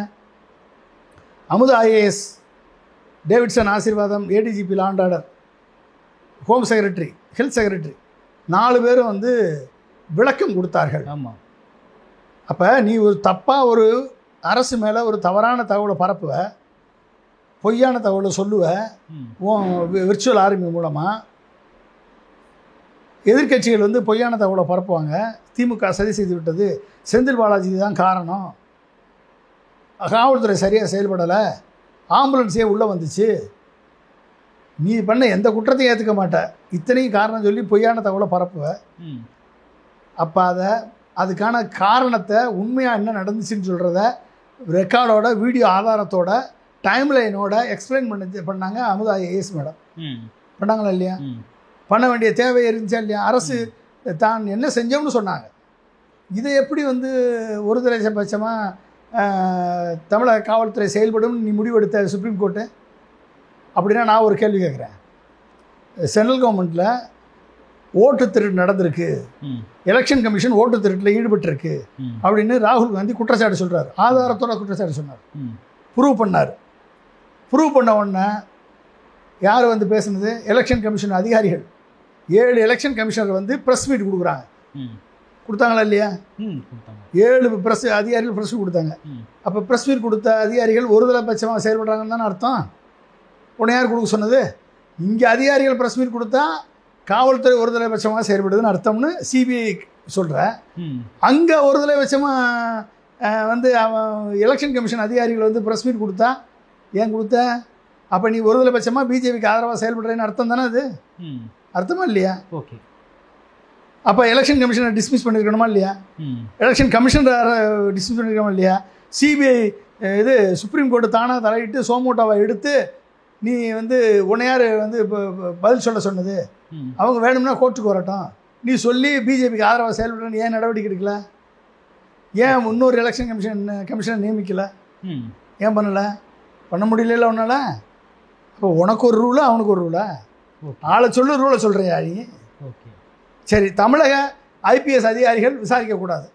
Speaker 1: அமுதா ஐஏஎஸ், டேவிட்சன் ஆசீர்வாதம் ADGP law and order, home secretary, health secretary 4 பேரும் வந்து விளக்கம் கொடுத்தார்கள்.
Speaker 2: ஆமாம்.
Speaker 1: அப்போ நீ ஒரு தப்பாக ஒரு அரசு மேலே ஒரு தவறான தகவலை பரப்புவ, பொய்யான தகவலை சொல்லுவ, விர்ச்சுவல் ஆர்மி மூலமாக. எதிர்க்கட்சிகள் வந்து பொய்யான தகவலை பரப்புவாங்க. திமுக சதி செய்து விட்டது, செந்தில் பாலாஜி தான் காரணம், காவல்துறை சரியாக செயல்படலை, ஆம்புலன்ஸே உள்ளே வந்துச்சு, நீ பண்ண எந்த குற்றத்தையும் ஏற்றுக்க மாட்ட, இத்தனையும் காரணம் சொல்லி பொய்யான தகவலை பரப்புவ. அப்போ அதுக்கான காரணத்தை, உண்மையாக என்ன நடந்துச்சுன்னு சொல்கிறத ரெக்கார்டோட, வீடியோ ஆதாரத்தோட, டைம்லைனோட எக்ஸ்பிளைன் பண்ணாங்க அமுதா ஐஏஎஸ் மேடம். பண்ணாங்களா இல்லையா? பண்ண வேண்டிய தேவை இருந்துச்சா இல்லையா? அரசு தான் என்ன செஞ்சோம்னு சொன்னாங்க. இதை எப்படி வந்து ஒரு பட்சமாக தமிழக காவல்துறை செயல்படும் நீ முடிவெடுத்த சுப்ரீம் கோர்ட்டு? அப்படின்னா நான் ஒரு கேள்வி கேட்குறேன். சென்ட்ரல் கவர்மெண்ட்டில் ஓட்டு திருட்டு நடந்திருக்கு, எலெக்ஷன் கமிஷன் ஓட்டு திருட்டில் ஈடுபட்டிருக்கு அப்படின்னு ராகுல் காந்தி குற்றச்சாட்டு சொல்கிறார். ஆதாரத்தோட குற்றச்சாட்டு சொன்னார், ப்ரூவ் பண்ணார். ப்ரூவ் பண்ண உடனே யார் வந்து பேசுனது? எலெக்ஷன் கமிஷன் அதிகாரிகள் 7 எலெக்ஷன் கமிஷனர் வந்து ப்ரெஸ் மீட் கொடுக்குறாங்க. கொடுத்தாங்களா இல்லையா? 7 ப்ரெஸ் அதிகாரிகள் ப்ரெஸ் மீட் கொடுத்தாங்க. அப்போ ப்ரெஸ் மீட் கொடுத்த அதிகாரிகள் ஒருதலை பட்சமாக செயல்படுறாங்கன்னு தானே அர்த்தம். உடனே யார் கொடுக்க சொன்னது? இங்கே அதிகாரிகள் ப்ரெஸ் மீட் கொடுத்தா காவல்துறை ஒருதலை பட்சமாக செயல்படுதுன்னு அர்த்தம்னு சிபிஐ சொல்கிற, அங்கே ஒருதலை பட்சமாக வந்து அவன் எலெக்ஷன் கமிஷன் அதிகாரிகள் வந்து ப்ரெஸ் மீட் கொடுத்தா ஏன் கொடுத்த? அப்போ நீ ஒருதலை பட்சமாக பிஜேபிக்கு ஆதரவாக செயல்படுறேன்னு அர்த்தம் தானே அது? அர்த்தமா இல்லையா?
Speaker 2: ஓகே.
Speaker 1: அப்போ எலெக்ஷன் கமிஷனை டிஸ்மிஸ் பண்ணியிருக்கணுமா இல்லையா? எலெக்ஷன் கமிஷனர் டிஸ்மிஸ் பண்ணியிருக்கணுமா இல்லையா? சிபிஐ இது சுப்ரீம் கோர்ட்டு தானாக தலையிட்டு சோமோட்டோவை எடுத்து நீ வந்து உன்னையார் வந்து இப்போ பதில் சொல்ல சொன்னது, அவங்க வேணும்னா கோர்ட்டுக்கு வரட்டும், நீ சொல்லி பிஜேபிக்கு ஆதரவாக செயல்படுறேன்னு ஏன் நடவடிக்கை எடுக்கல? ஏன் இன்னொரு எலெக்ஷன் கமிஷனை நியமிக்கலை? ஏன் பண்ணலை? பண்ண முடியல உன்னால? அப்போ உனக்கு ஒரு ரூலா அவனுக்கு ஒரு ரூலா? ஆளை சொல்லு ரூலை சொல்கிறியா நீ? சரி, தமிழக ஐபிஎஸ் அதிகாரிகள் விசாரிக்கக்கூடாது,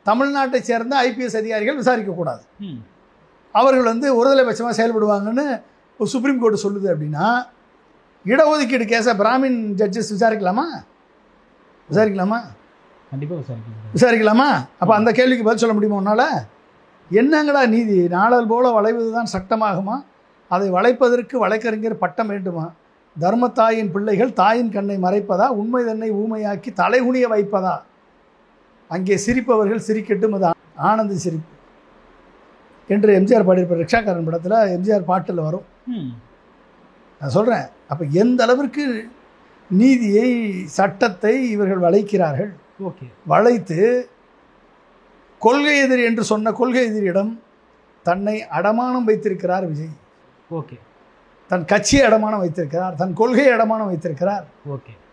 Speaker 1: தமிழ்நாட்டை சேர்ந்த ஐபிஎஸ் அதிகாரிகள் விசாரிக்கக்கூடாது, அவர்கள் வந்து ஒருதலை பட்சமாக செயல்படுவாங்கன்னு சுப்ரீம் கோர்ட்டு சொல்லுது அப்படின்னா இடஒதுக்கீடு கேஸை பிராமின் ஜட்ஜஸ் விசாரிக்கலாமா?
Speaker 2: கண்டிப்பாக
Speaker 1: விசாரிக்கலாமா? அப்போ அந்த கேள்விக்கு பதில் சொல்ல முடியுமா உன்னால்? என்னங்கடா நீதி? நாளல் போல வளைவது தான் சட்டமாகுமா? அதை வளைப்பதற்கு வழக்கறிஞர் பட்டம் வேண்டுமா? தர்மத்தாயின் பிள்ளைகள் தாயின் கண்ணை மறைப்பதா? உண்மை தன்னை ஊமையாக்கி தலைகுனிய வைப்பதா? அங்கே சிரிப்பவர்கள் சிரிக்கட்டும், அது ஆனந்த சிரிப்பு என்று எம்ஜிஆர் பாடியிருப்பார். ரிக்ஷாக்காரன் படத்தில் எம்ஜிஆர் பாட்டில் வரும். நான் சொல்கிறேன், அப்போ எந்த அளவிற்கு நீதியை சட்டத்தை இவர்கள் வளைக்கிறார்கள். வளைத்து கொள்கை எதிரி என்று சொன்ன கொள்கை எதிரியிடம் தன்னை அடமானம் வைத்திருக்கிறார் விஜய். தன் கட்சியை அடமானம் வைத்திருக்கிறார், தன் கொள்கையை அடமானம் வைத்திருக்கிறார்.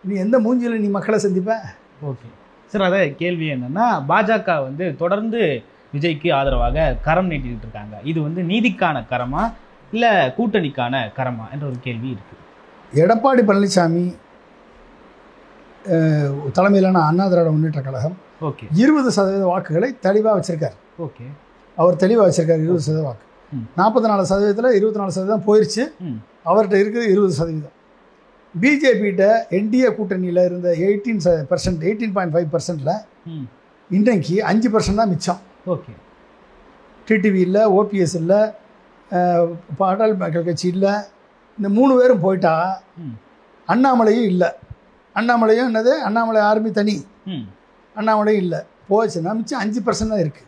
Speaker 1: நீ எந்த மூஞ்சியில் நீ மக்களை சந்திப்ப?
Speaker 2: சார், அதே கேள்வி என்னன்னா, பாஜக வந்து தொடர்ந்து விஜய்க்கு ஆதரவாக கரம் நீட்டிட்டு இருக்காங்க. இது வந்து நீதிக்கான கரமா இல்லை கூட்டணிக்கான கரமா என்ற ஒரு கேள்வி இருக்கு.
Speaker 1: எடப்பாடி பழனிசாமி தலைமையிலான அண்ணா திராவிட முன்னேற்ற கழகம் 20% வாக்குகளை தெளிவாக வச்சிருக்கார். அவர் தெளிவாக வச்சிருக்கார் 20% வாக்கு. 44%, 24% போயிடுச்சு. அவர்கிட்ட இருக்குது 20%. பிஜேபிகிட்ட என்டிஏ கூட்டணியில் இருந்த 18.5%ல் இன்றைக்கு 5% தான் மிச்சம். டிடிவி இல்லை, ஓபிஎஸ் இல்லை, பாட்டாளி மக்கள் கட்சி இல்லை. இந்த 3 பேரும் போயிட்டா அண்ணாமலையும் இல்லை. அண்ணாமலையும் என்னது? அண்ணாமலை ஆர்மி தனி, அண்ணாமலையும் இல்லை. போச்சுன்னா மிச்சம் 5% தான் இருக்குது.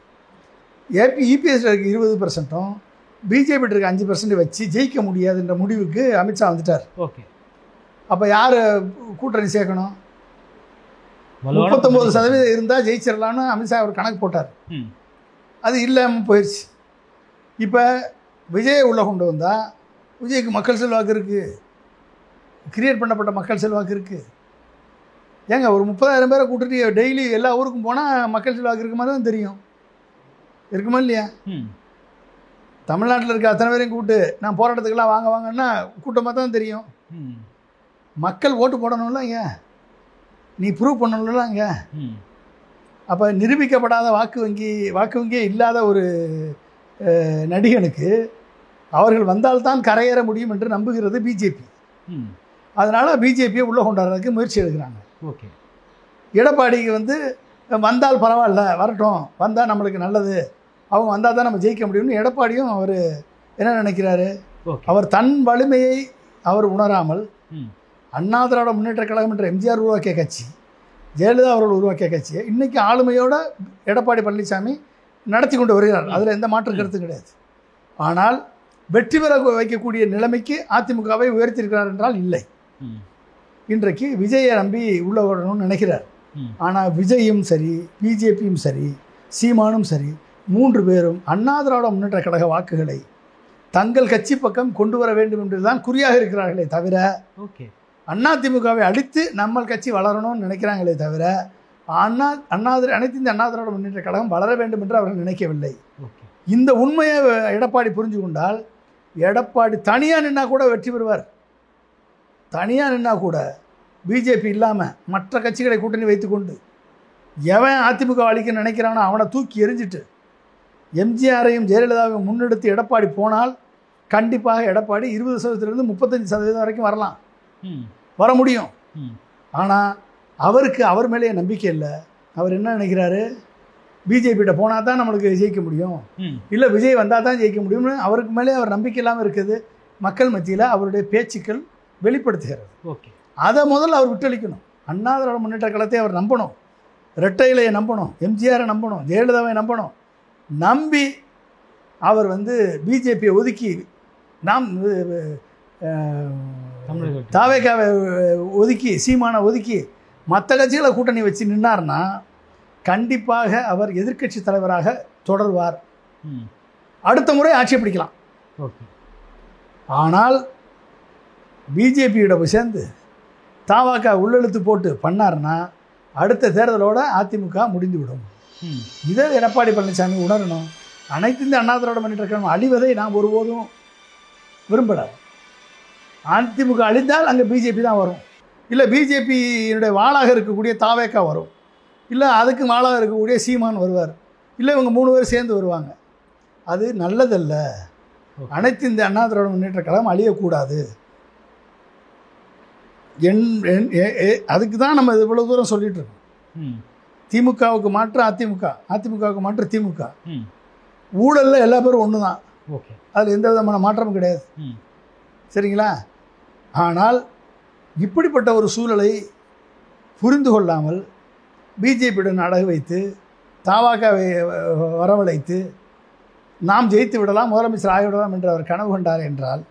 Speaker 1: இபிஎஸ் இருக்க 20%ம் பிஜேபி இருக்க 5% வச்சு ஜெயிக்க முடியாதுன்ற முடிவுக்கு அமித்ஷா வந்துட்டார். அப்போ யார் கூட்டணி சேர்க்கணும்? 39% இருந்தால் ஜெயிச்சிடலான்னு அமித்ஷா அவர் கணக்கு போட்டார். அது இல்லாமல் போயிடுச்சு. இப்போ விஜயை உள்ளே கொண்டு வந்தால் விஜய்க்கு மக்கள் செல்வாக்கு இருக்குது, கிரியேட் பண்ணப்பட்ட மக்கள் செல்வாக்கு இருக்குது. ஏங்க, ஒரு 30,000 பேரை கூட்டிட்டு டெய்லி எல்லா ஊருக்கும் போனால் மக்கள் செல்வாக்கு இருக்குமா தான் தெரியும். இருக்குமா இல்லையா? தமிழ்நாட்டில் இருக்க அத்தனை பேரையும் கூப்பிட்டு நான் போராட்டத்துக்கெல்லாம் வாங்க வாங்கன்னா கூட்டமாக தான் தெரியும். மக்கள் ஓட்டு போடணும்ல, இங்கே நீ ப்ரூவ் பண்ணணும்ல இங்கே. அப்போ நிரூபிக்கப்படாத வாக்கு வங்கியே இல்லாத ஒரு நடிகனுக்கு அவர்கள் வந்தால்தான் கரையேற முடியும் என்று நம்புகிறது பிஜேபி. அதனால் பிஜேபியை உள்ளே கொண்டாடுறதுக்கு முயற்சி எடுக்கிறாங்க. எடப்பாடிக்கு வந்து வந்தால் பரவாயில்ல, வரட்டும், வந்தால் நம்மளுக்கு நல்லது, அவங்க வந்தால் தான் நம்ம ஜெயிக்க முடியும்னு எடப்பாடியும் அவர் என்ன நினைக்கிறாரு? அவர் தன் வலிமையை அவர் உணராமல் அண்ணா திராவிட முன்னேற்ற கழகம் என்ற எம்ஜிஆர் உருவாக்கிய கட்சி, ஜெயலலிதா அவர்கள் உருவாக்கிய கட்சியை இன்றைக்கி ஆளுமையோட எடப்பாடி பழனிசாமி நடத்தி கொண்டு வருகிறார். அதில் எந்த மாற்று கருத்தும் கிடையாது. ஆனால் வெற்றி பெற வைக்கக்கூடிய நிலைமைக்கு அதிமுகவை உயர்த்தியிருக்கிறார் என்றால் இல்லை. இன்றைக்கு விஜயை நம்பி உள்ள வரணும்னு நினைக்கிறார். ஆனால் விஜயும் சரி, பிஜேபியும் சரி, சீமானும் சரி, 3 பேரும் அண்ணா திராவிட முன்னேற்ற கழக வாக்குகளை தங்கள் கட்சி பக்கம் கொண்டு வர வேண்டும் என்று தான் குறியாக இருக்கிறார்களே தவிர, அதிமுகவை அடித்து நம்ம கட்சி வளரணும்னு நினைக்கிறாங்களே தவிர, அனைத்து இந்த அண்ணா திராவிட முன்னேற்ற கழகம் வளர வேண்டும் என்று அவர்கள் நினைக்கவில்லை. இந்த உண்மையை எடப்பாடி புரிஞ்சு கொண்டால் எடப்பாடி தனியாக நின்னா கூட வெற்றி பெறுவார். தனியாக நின்னா கூட பிஜேபி இல்லாமல் மற்ற கட்சிகளை கூட்டணி வைத்துக்கொண்டு எவன் அதிமுக அழிக்க நினைக்கிறானோ அவனை தூக்கி எறிஞ்சிட்டு எம்ஜிஆரையும் ஜெயலலிதாவையும் முன்னெடுத்து எடப்பாடி போனால் கண்டிப்பாக எடப்பாடி 20% 35% வரைக்கும் வரலாம், வர முடியும். ஆனால் அவருக்கு அவர் மேலேயே நம்பிக்கை இல்லை. அவர் என்ன நினைக்கிறாரு, பிஜேபிகிட்ட போனால் தான் நம்மளுக்கு ஜெயிக்க முடியும், இல்லை விஜய் வந்தால் தான் ஜெயிக்க முடியும்னு அவருக்கு மேலே அவர் நம்பிக்கை இல்லாமல் இருக்குது. மக்கள் மத்தியில் அவருடைய பேச்சுக்கள் வெளிப்படுத்துகிறது.
Speaker 2: ஓகே,
Speaker 1: அதை முதல்ல அவர் விட்டளிக்கணும். அண்ணா திராவிட முன்னேற்ற கழகத்தை அவர் நம்பணும், இரட்டை இலையை நம்பணும், எம்ஜிஆரை நம்பணும், ஜெயலலிதாவை நம்பணும். நம்பி அவர் பிஜேபியை ஒதுக்கி நாம் தாவேக்காவை ஒதுக்கி சீமானை ஒதுக்கி மற்ற கட்சிகளை கூட்டணி வச்சு நின்னார்னா கண்டிப்பாக அவர் எதிர்க்கட்சி தலைவராக தொடர்வார். அடுத்த முறை ஆட்சி பிடிக்கலாம். ஆனால் பிஜேபியோட சேர்ந்து தாவாக்கா உள்ளெழுத்து போட்டு பண்ணார்னா அடுத்த தேர்தலோட அதிமுக முடிந்துவிடும். இதை எடப்பாடி பழனிசாமி உணரணும். அனைத்து இந்த அண்ணா திராவிட முன்னேற்ற கழகம் அழிவதை நாம் ஒருபோதும் விரும்பலை. அதிமுக அழிந்தால் அங்கே பிஜேபி தான் வரும், இல்லை பிஜேபியினுடைய வாளாக இருக்கக்கூடிய தாவேக்கா வரும், இல்லை அதுக்கு வாளாக இருக்கக்கூடிய சீமான் வருவார், இல்லை இவங்க 3 பேர் சேர்ந்து வருவாங்க. அது நல்லதல்ல. அனைத்து இந்த அண்ணா திராவிட முன்னேற்ற கழகம் அழியக்கூடாது. அதுக்கு தான் நம்ம இவ்வளோ தூரம் சொல்லிட்டு இருக்கோம். திமுகவுக்கு மாற்று அதிமுக, அதிமுகவுக்கு மாற்று திமுக. ஊழலில் எல்லா பேரும் ஒன்று தான், அதில் எந்த விதமான மாற்றமும் கிடையாது. சரிங்களா? ஆனால் இப்படிப்பட்ட ஒரு சூழலை புரிந்து கொள்ளாமல் பிஜேபியுடன் அடகு வைத்து தாவாக்காவை வரவழைத்து நாம் ஜெயித்து விடலாம், முதலமைச்சர் ஆகிவிடலாம் என்று அவர் கனவு கண்டார் என்றால்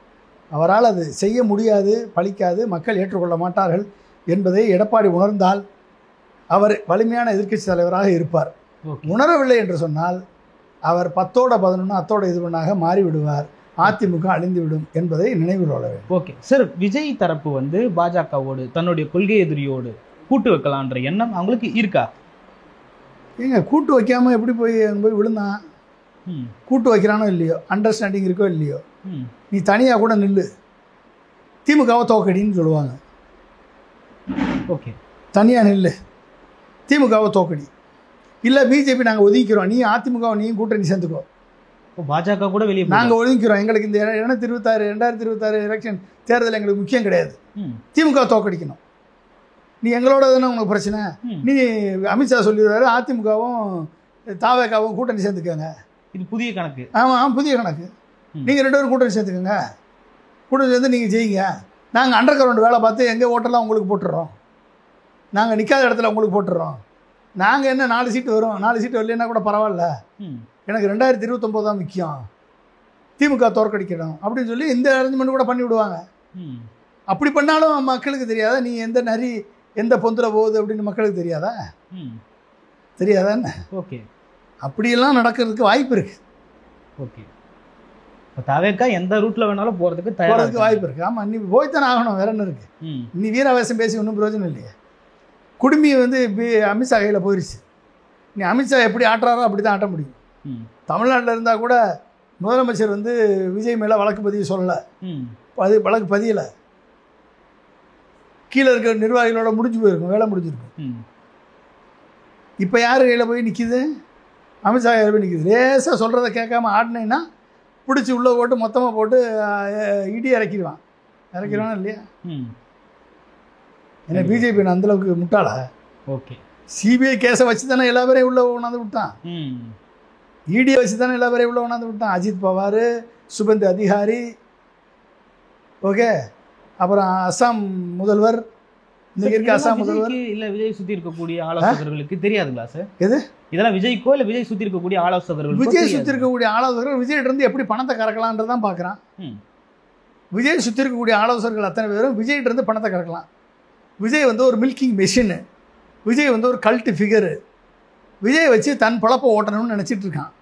Speaker 1: அவரால் அது செய்ய முடியாது, பலிக்காது, மக்கள் ஏற்றுக்கொள்ள மாட்டார்கள் என்பதை எடப்பாடி உணர்ந்தால் அவர் வலிமையான எதிர்க்கட்சி தலைவராக இருப்பார். உணரவில்லை என்று சொன்னால் அவர் 10ஓட 11 அத்தோட இதுவனாக மாறிவிடுவார். அதிமுக அழிந்துவிடும் என்பதை நினைவில் கொள்ள வேண்டும்.
Speaker 2: ஓகே சார், விஜய் தரப்பு பாஜகவோடு தன்னுடைய கொள்கை எதிரியோடு கூட்டு வைக்கலான்ற எண்ணம் அவங்களுக்கு இருக்கா?
Speaker 1: ஏங்க கூட்டு வைக்காமல் எப்படி போய் விழுந்தான்? கூட்டு வைக்கிறானோ இல்லையோ, அண்டர்ஸ்டாண்டிங் இருக்கோ இல்லையோ, நீ தனியாக கூட நில்லு, திமுகவை தோக்கடின்னு சொல்லுவாங்க.
Speaker 2: ஓகே,
Speaker 1: தனியாக நில்லு, திமுகவை தோக்கடி, இல்லை பிஜேபி நாங்கள் ஒதுக்கிறோம், நீ அதிமுகவை நீயும் கூட்டணி சேர்ந்துக்கோ,
Speaker 2: பாஜக கூட வெளியே
Speaker 1: நாங்கள் ஒதுக்கிறோம், எங்களுக்கு இந்த 2026 எலெக்ஷன் தேர்தல் எங்களுக்கு முக்கியம் கிடையாது, திமுக தோக்கடிக்கணும், நீ எங்களோட தானே உங்களுக்கு பிரச்சனை, நீ அமித்ஷா சொல்லிடுறாரு அதிமுகவும் தாவேக்காவும் கூட்டணி சேர்ந்துக்கோங்க.
Speaker 2: இது புதிய கணக்கு.
Speaker 1: ஆமாம், புதிய கணக்கு. நீங்கள் 2 பேரும் கூட்டணி சேர்த்துக்கோங்க, கூட்டணி சேர்ந்து நீங்கள் ஜெயிங்க, நாங்கள் அண்டர் கிரவுண்ட் வேலை பார்த்து எங்கள் ஓட்டெல்லாம் உங்களுக்கு போட்டுடுறோம், நாங்கள் நிற்காத இடத்துல உங்களுக்கு போட்டுடுறோம், நாங்கள் என்ன 4 சீட்டு வரும், 4 சீட்டு வரலன்னா கூட பரவாயில்ல, எனக்கு 2029 தான் முக்கியம், திமுக தோற்கடிக்கணும் அப்படின்னு சொல்லி இந்த அரேஞ்ச்மெண்ட் கூட பண்ணி விடுவாங்க. அப்படி பண்ணாலும் மக்களுக்கு தெரியாதா நீ எந்த நரி எந்த பொந்தில் போகுது அப்படின்னு மக்களுக்கு தெரியாதா? தெரியாதான்னு.
Speaker 2: ஓகே,
Speaker 1: அப்படியெல்லாம் நடக்கிறதுக்கு வாய்ப்பு இருக்குது.
Speaker 2: ஓகே, தாவேக்கா எந்த ரூட்டில் வேணாலும் போகிறதுக்கு
Speaker 1: வாய்ப்பு இருக்குது. ஆமாம், நீ போய்த்தானே ஆகணும், வேற என்ன இருக்குது? நீ வீராவேசம் பேசி ஒன்றும் பிரயோஜனம் இல்லையே. குடுமி அமித்ஷா கையில் போயிடுச்சு, நீ அமித்ஷா எப்படி ஆட்டுறாரோ அப்படி தான் ஆட்ட முடியும். தமிழ்நாட்டில் இருந்தால் கூட முதலமைச்சர் விஜய் மேலே வழக்கு பதிவு சொல்லலை, வழக்கு பதியலை, கீழே இருக்கிற நிர்வாகிகளோட முடிஞ்சு போயிருக்கும், வேலை முடிஞ்சிருக்கும். இப்போ யார் கையில் போய் நிற்கிது? அமித்ஷா கையில் போய் நிற்கிது. லேசாக சொல்கிறத கேட்காம ஆடினீங்கன்னா பிடிச்சி உள்ளே போட்டு மொத்தமாக போட்டு இடி இறக்கிடுவானா இல்லையா? ஏன்னா பிஜேபி அந்தளவுக்கு முட்டாளா?
Speaker 2: ஓகே,
Speaker 1: சிபிஐ கேஸை வச்சு தானே எல்லா பேரையும் உள்ளே கொண்டாந்து விட்டான், இடியை வச்சு தானே எல்லா பேரையும் உள்ளே கொண்டாந்து விட்டான். அஜித் பவார், சுபந்த் அதிகாரி, ஓகே, அப்புறம் அஸ்ஸாம் முதல்வர், இன்னைக்கு இருக்க அஸ்ஸாம் முதல்வர்.
Speaker 2: இல்லை விஜய் சுற்றி இருக்கக்கூடிய ஆலோசகர்களுக்கு தெரியாதுங்களா சார்?
Speaker 1: எது
Speaker 2: இதெல்லாம் விஜய்க்கோ இல்லை விஜய் சுற்றி இருக்கக்கூடிய ஆலோசகர்கள்?
Speaker 1: விஜய் சுற்றி இருக்கக்கூடிய ஆலோசகர்கள் விஜய்கிட்ட எப்படி பணத்தை கறக்கலான்றதான் பார்க்குறான். விஜய் சுற்றி இருக்கக்கூடிய ஆலோசகர்கள் அத்தனை பேரும் விஜய்கிட்ட இருந்து பணத்தை கறக்கலாம். விஜய் ஒரு மில்கிங் மெஷினு, விஜய் ஒரு கல்ட்டு ஃபிகரு, விஜய் வச்சு தன் பழப்பை ஓட்டணும்னு நினச்சிட்டு இருக்கான்.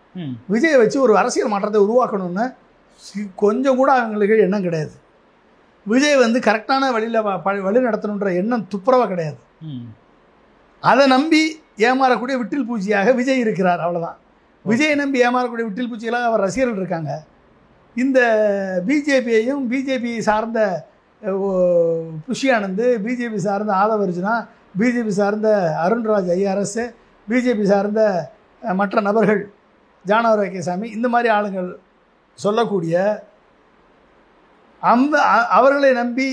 Speaker 1: விஜயை வச்சு ஒரு அரசியல் மாற்றத்தை உருவாக்கணும்னு கொஞ்சம் கூட அவங்களுக்கு எண்ணம் கிடையாது. விஜய் கரெக்டான வழியில் வழி நடத்தணுன்ற எண்ணம் துப்புரவாக கிடையாது. அதை நம்பி ஏமாறக்கூடிய விட்டில் பூச்சியாக விஜய் இருக்கிறார், அவ்வளோதான். விஜயை நம்பி ஏமாறக்கூடிய விட்டில் பூச்சிகளாக அவர் ரசிகர்கள் இருக்காங்க. இந்த பிஜேபியையும் பிஜேபி சார்ந்த புஷி ஆனந்த், பிஜேபி சார்ந்த ஆதவர்ஜுனா, பிஜேபி சார்ந்த அருண்ராஜ் ஐஆர்எஸ், பிஜேபி சார்ந்த மற்ற நபர்கள் ஜானவர் வைக்கசாமி, இந்த மாதிரி ஆளுங்கள் சொல்லக்கூடிய அவர்களை நம்பி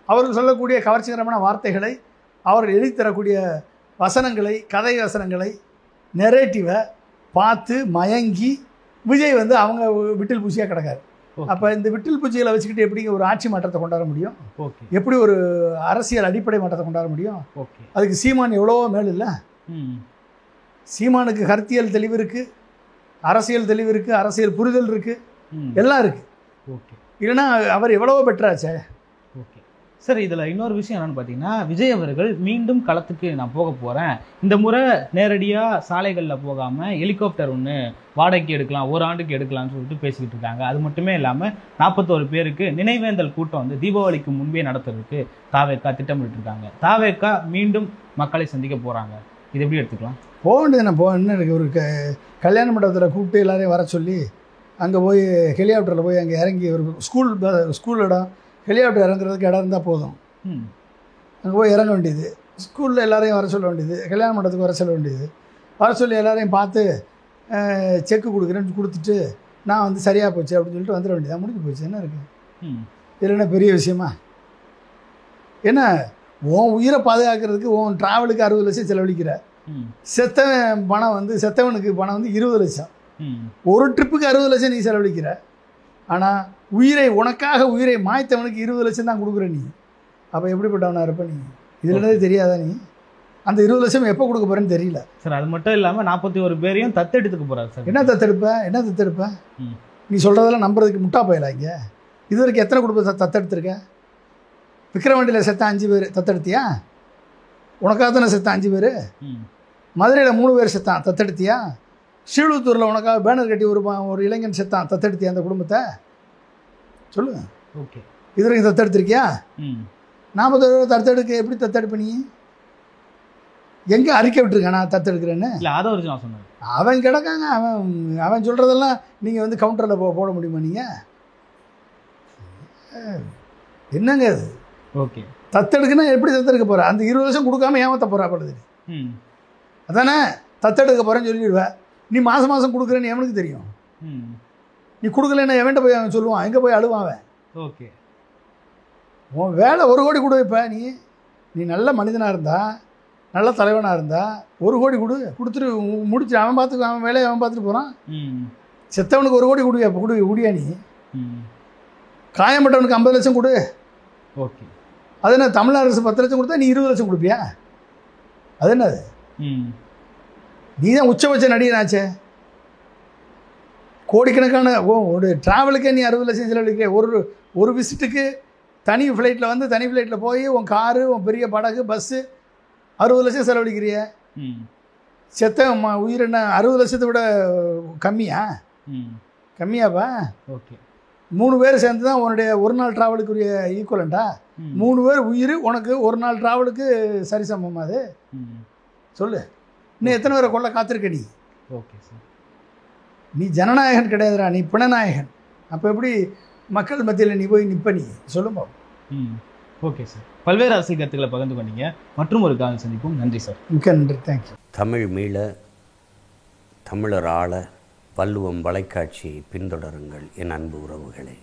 Speaker 1: அவர்கள் சொல்லக்கூடிய கவர்ச்சிகரமான வார்த்தைகளை, அவர்கள் எழுதித்தரக்கூடிய வசனங்களை, கதை வசனங்களை, நெரேட்டிவை பார்த்து மயங்கி விஜய் வந்து அவங்க விட்டில் பூச்சியாக கிடக்காரு. அப்போ இந்த விட்டில் பூச்சிகளை வச்சுக்கிட்டு எப்படி ஒரு ஆட்சி மாற்றத்தை கொண்டாட முடியும்? எப்படி ஒரு அரசியல் அடிப்படை மாற்றத்தை கொண்டாட முடியும்? அதுக்கு சீமான் எவ்வளவோ மேல் இல்லை. சீமானுக்கு கருத்தியல் தெளிவு இருக்குது, அரசியல் தெளிவு இருக்குது, அரசியல் புரிதல் இருக்குது, எல்லாம் இருக்குது. இல்லைன்னா அவர் எவ்வளவோ பெட்டராச்சே.
Speaker 2: ஓகே சார், இதில் இன்னொரு விஷயம் என்னென்னு பார்த்தீங்கன்னா, விஜய் அவர்கள் மீண்டும் களத்துக்கு நான் போக போகிறேன், இந்த முறை நேரடியாக சாலைகளில் போகாமல் ஹெலிகாப்டர் ஒன்று வாடகைக்கு எடுக்கலாம், ஒரு ஆண்டுக்கு எடுக்கலாம்னு சொல்லிட்டு பேசிக்கிட்டு இருக்காங்க. அது மட்டுமே இல்லாமல் 41 பேருக்கு நினைவேந்தல் கூட்டம் வந்து தீபாவளிக்கு முன்பே நடத்துறதுக்கு தாவேக்கா திட்டமிட்டு இருக்காங்க. தாவேக்கா மீண்டும் மக்களை சந்திக்க போகிறாங்க. இது எப்படி எடுத்துக்கலாம்?
Speaker 1: போக வேண்டியது நான் என்ன இருக்குது, ஒரு கல்யாண மண்டபத்தில் கூப்பிட்டு எல்லாரையும் வர சொல்லி அங்கே போய் ஹெலிகாப்டரில் போய் அங்கே இறங்கி ஒரு ஸ்கூல் இடம், ஹெலிகாப்டர் இறங்குறதுக்கு இடம் இருந்தால் போதும், அங்கே போய் இறங்க வேண்டியது, ஸ்கூலில் எல்லாரையும் வர சொல்ல வேண்டியது, கல்யாண மண்டபத்துக்கு வர சொல்ல வேண்டியது, வர சொல்லி எல்லாரையும் பார்த்து செக்கு கொடுக்குறேன்னு கொடுத்துட்டு நான் வந்து சரியாக போச்சு அப்படின்னு சொல்லிட்டு வந்துட வேண்டியது, முடிஞ்சு போச்சு. என்ன இருக்குது இதில் என்ன பெரிய விஷயமா? என்ன உன் உயிரை பாதுகாக்கிறதுக்கு உன் ட்ராவலுக்கு 60 லட்சம் செலவழிக்கிற, செத்தவன் பணம் வந்து செத்தவனுக்கு பணம் வந்து 20 லட்சம், ஒரு ட்ரிப்புக்கு 60 லட்சம் நீ செலவழிக்கிற. ஆனால் உனக்காக உயிரை மாய்த்தவனுக்கு 20 லட்சம் தான் கொடுக்குற நீ. அப்போ எப்படிப்பட்டவனா இருப்ப நீ? இதுலேருந்தே தெரியாதா நீ? அந்த 20 லட்சம் எப்போ கொடுக்க போகிறேன்னு தெரியல
Speaker 2: சார். அது மட்டும் இல்லாமல் 41 பேரையும் தத்தெடுத்துக்க போகிறார் சார்.
Speaker 1: என்ன தத்தெடுப்ப? நீ சொல்கிறதெல்லாம் நம்புறதுக்கு முட்டா போயிடலாம். இங்கே இது வரைக்கும் எத்தனை குடும்பத்தை தத்தெடுத்துருக்க? விக்கிரவாண்டியில் செத்த 5 பேர் தத்தெடுத்தியா? உனக்காக தானே செத்த 5 பேர். மதுரையில் 3 பேர் செத்தான், தத்தெடுத்தியா? ஸ்ரீவில்லிபுத்தூரில் உனக்காக பேனர் கட்டி ஒரு இளைஞன் செத்தான், தத்தெடுத்தியா அந்த குடும்பத்தை? சொல்லு.
Speaker 2: ஓகே,
Speaker 1: இது வரைக்கும் தத்தெடுத்திருக்கியா? 40 பேர் தத்தெடுக்க எப்படி தத்தெடுப்ப நீ? எங்கே அறிக்கை விட்டுருக்கானா தத்தெடுக்கிறேன்னு? அவன் கிடக்காங்க, அவன் சொல்கிறதெல்லாம் நீங்கள் வந்து கவுண்டரில் போட முடியுமா? நீங்கள் என்னங்க அது?
Speaker 2: ஓகே,
Speaker 1: தத்தெடுக்குன்னா எப்படி தத்தெடுக்க போகிற? அந்த 20 லட்சம் கொடுக்காம ஏமாற்ற போகிறா படுது. அதானே தத்தெடுக்க போகிறேன்னு சொல்லிடுவேன். நீ மாதம் மாதம் கொடுக்குறேன்னு எவனுக்கு தெரியும்? நீ கொடுக்கலன்னா எவன்கிட்ட போய் அவன் சொல்லுவான், எங்கே போய் அழுவான் அவன்.
Speaker 2: ஓகே,
Speaker 1: உன் வேலை 1 கோடி கொடு. இப்போ நீ நல்ல மனிதனாக இருந்தா, நல்ல தலைவனாக இருந்தா 1 கோடி கொடுத்துட்டு முடிச்சு அவன் பார்த்துக்கு, அவன் வேலையை அவன் பார்த்துட்டு போகிறான். செத்தவனுக்கு 1 கோடி குடியா நீ? காயம்பட்டவனுக்கு 50 லட்சம் கொடு.
Speaker 2: ஓகே,
Speaker 1: அது என்ன தமிழ் அரசு 10 லட்சம் கொடுத்தா நீ 20 லட்சம் கொடுப்பியா? அது என்னது? நீ தான் உச்சபட்ச நடிகனாச்சே. கோடிக்கணக்கான ஒரு ட்ராவலுக்கே நீ 60 லட்சம் செலவழிக்கிற. ஒரு விசிட்டுக்கு தனி ஃப்ளைட்டில் வந்து தனி ஃப்ளைட்டில் போய் உன் காரு, உன் பெரிய படகு, பஸ்ஸு 60 லட்சம் செலவழிக்கிறிய. செத்த உயிர் என்ன 60 லட்சத்தை விட கம்மியாப்பா?
Speaker 2: ஓகே,
Speaker 1: 3 பேர் சேர்ந்து தான் உன்னுடைய ஒரு நாள் ட்ராவலுக்குரிய ஈக்குவலண்டா? 3 பேர் உயிர் உனக்கு ஒரு நாள் ட்ராவலுக்கு சரிசமமா? அது சொல்லு. இன்னும் எத்தனை பேரை கொள்ள காத்திருக்க நீ?
Speaker 2: ஓகே சார்,
Speaker 1: நீ ஜனநாயகன் கிடையாதுடா, நீ பிணநாயகன். அப்போ எப்படி மக்கள் மத்தியில் நீ போய் நிற்ப? நீ சொல்லுமா?
Speaker 2: ஓகே சார், பல்வேறு அரசியல் கருத்துக்களை பகிர்ந்து கொண்டீங்க. மற்றும் ஒரு காலம் சந்திப்போம். நன்றி சார்.
Speaker 1: மிக்க நன்றி. தேங்க்யூ.
Speaker 3: தமிழ் மீள, தமிழர் ஆள வள்ளுவம் வலைக்காட்சியை பின்தொடருங்கள் என் அன்பு உறவுகளே.